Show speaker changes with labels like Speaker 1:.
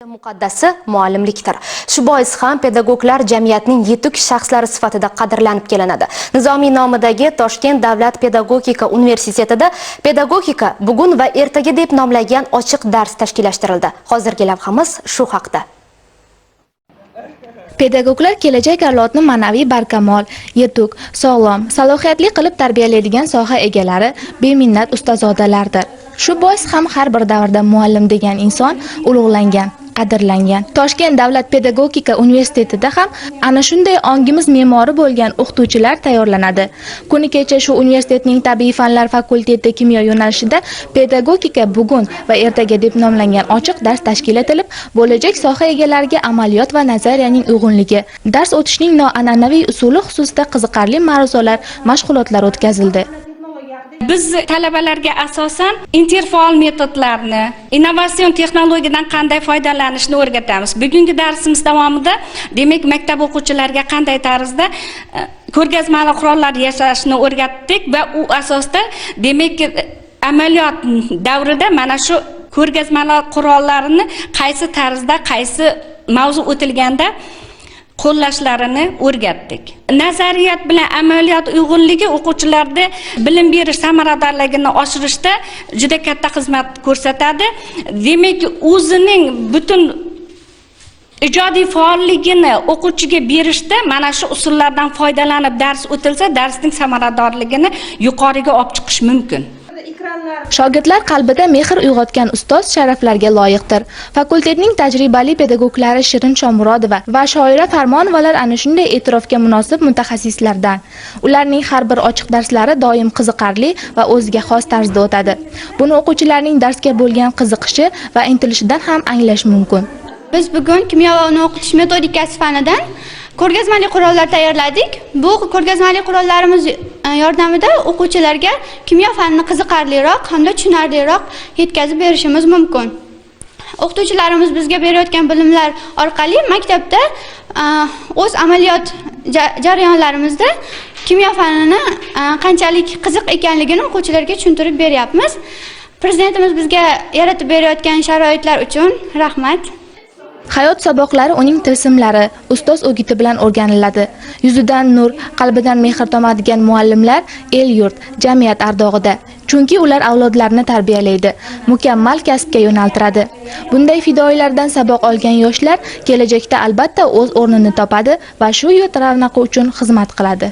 Speaker 1: Muqaddasi muallimlikdir. Shu bois ham pedagoglar jamiyatning yetuk shaxslari sifatida qadrlanib kelinadi. Nizomiy nomidagi Toshkent davlat pedagogika universitetida pedagogika bugun va ertaga deb nomlangan ochiq dars tashkillashtirildi. Hozirgi lavhamiz shu haqda.
Speaker 2: Pedagoglar kelajak avlodni ma'naviy barkamol, yetuk, sog'lom, salohiyatli qilib tarbiyalaydigan soha egalari, beminnat ustozodalardir. Shu bois ham har bir davrda muallim degan inson ulug'langan, qadrlangan. Toshkent davlat pedagogika universitetida ham ana shunday ongimiz me'mori bo'lgan o'qituvchilar tayyorlanadi. Kuni kecha shu universitetning tabiiy fanlar fakulteti kimyo yo'nalishida pedagogika bugun va ertaga deb nomlangan ochiq dars tashkil etilib, bo'lajak soha egalariga amaliyot va nazariyaning uyg'unligi, dars o'tishning noan'anaviy usuli xususida qiziqarli ma'ruzalar, mashg'ulotlar o'tkazildi.
Speaker 3: Biz talabalarga asosan interfaol metodlarni, innovatsion texnologiyadan qanday foydalanishni o'rgatamiz. Bugungi darsimiz davomida demak maktab o'quvchilariga qanday tarzda ko'rgazmali qurollar yasashni o'rgatdik va u asosda demak amaliyot davrida mana shu ko'rgazmali qurollarni qaysi tarzda, qaysi mavzu o'tilganda qo'llashlarini o'rgatdik. Nazariyat bilan amaliyot uyg'unligi o'quvchilarda bilim berish samaradorligini oshirishda juda katta xizmat ko'rsatadi. Demak, o'zining butun ijodiy faolligini o'quvchiga berishda mana shu usullardan foydalanib dars o'tilsa, darsning samaradorligini yuqoriga olib chiqish mumkin.
Speaker 2: Shogirdlar qalbida mehr uyg'otgan ustoz sharaflarga loyiqdir. Fakultetning tajribali pedagoglari Shirin Shomurodova va shoira Farmonovalar ana shunday e'tirofga munosib mutaxassislardan. Ularning har bir ochiq darslari doim qiziqarli va o'ziga xos tarzda o'tadi. Buni o'quvchilarning darsga bo'lgan qiziqishi va intilishidan ham anglash mumkin.
Speaker 4: Biz bugun kimyo va uni o'qitish metodikasi fanidan ko'rgazmali qurollar tayyorladik. Bu ko'rgazmali qurollarimiz yordamida o'quvchilarga kimyo fanini qiziqarliroq hamda tushunarliroq yetkazib berishimiz mumkin. O'qituvchilarimiz bizga berayotgan bilimlar orqali maktabda o'z amaliyot jarayonlarimizda kimyo fanini qanchalik qiziq ekanligini o'quvchilarga tushuntirib beryapmiz. Prezidentimiz bizga yaratib berayotgan sharoitlar uchun rahmat.
Speaker 2: Hayot saboqlari uning tilsimlari, ustoz o'giti bilan o'rganiladi. Yuzidan nur, qalbidan mehr tomadigan muallimlar el-yurt, jamiyat ardog'ida. Chunki ular avlodlarni tarbiyalaydi, mukammal kasbga yo'naltiradi. Bunday fidoyilardan saboq olgan yoshlar kelajakda albatta o'z o'rnini topadi va shu yurt ravnaqi uchun xizmat qiladi.